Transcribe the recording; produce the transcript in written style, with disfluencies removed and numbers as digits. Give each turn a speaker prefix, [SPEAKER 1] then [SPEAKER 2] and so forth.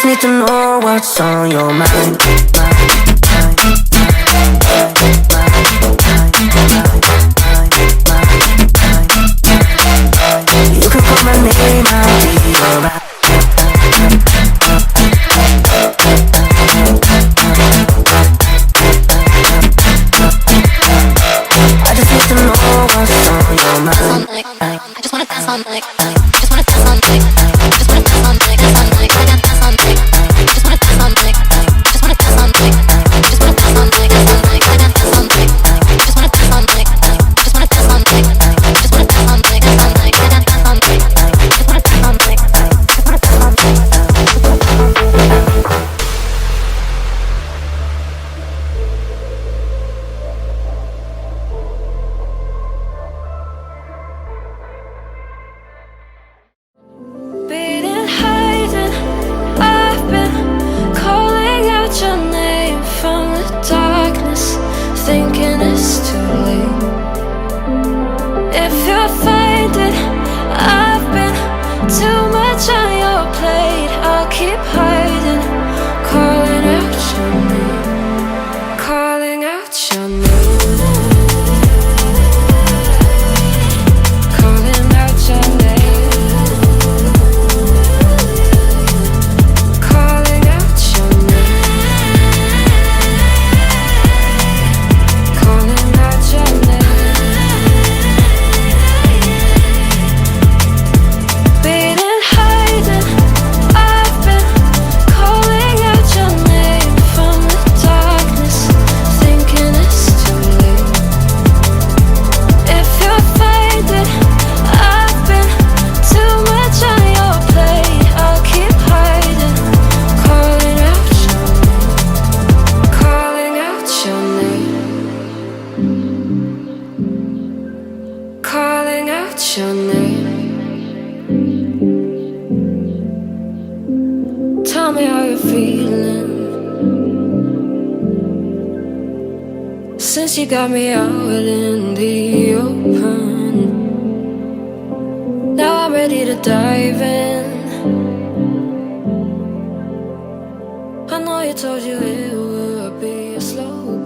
[SPEAKER 1] need to know what's on your mind. You can call my name, I'll be alright. I just need to know what's on your mind.
[SPEAKER 2] I just wanna dance all night. Just wanna dance all night. Just wanna dance all night. Dance all night. I got dance all night. Just wanna dance all night. Just wanna dance all night. Just wanna dance all night. Dance all night. I got dance all night. Just wanna dance all night. Just wanna dance all night. Just wanna dance all night. Dance all night. I got dance all night. Just wanna dance all night. Just wanna dance all night.
[SPEAKER 3] Thinking it's too late. If you find it, I've been too much on your plate. I'll keep hiding, calling out your name, calling out your name, calling out your name, calling out your name. Calling out your name. Tell me how you're feeling since you got me out in the open. Now I'm ready to dive in. I know you told you it would be a slow